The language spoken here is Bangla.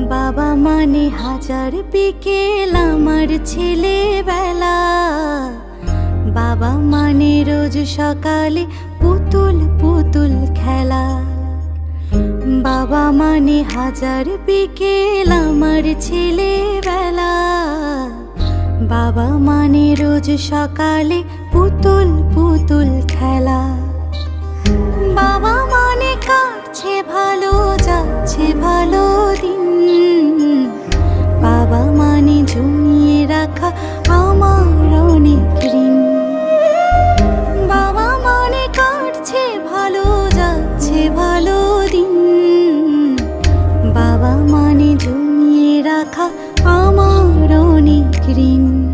বাবা মানে হাজার বিকেল আমার ছেলেবেলা। বাবা মানে রোজ সকালে পুতুল পুতুল খেলা। বাবা মানে হাজার বিকেল আমার ছেলেবেলা। বাবা মানে রোজ সকালে পুতুল পুতুল খেলা। বাবা মানে কাটছে ভালো, যাচ্ছে ভালো দিন। বাবা মানে জমিয়ে রাখা আমার অনেক ঋণ। বাবা মানে কাটছে ভালো, যাচ্ছে ভালো দিন। বাবা মানে জমিয়ে রাখা আমার অনেক ঋণ।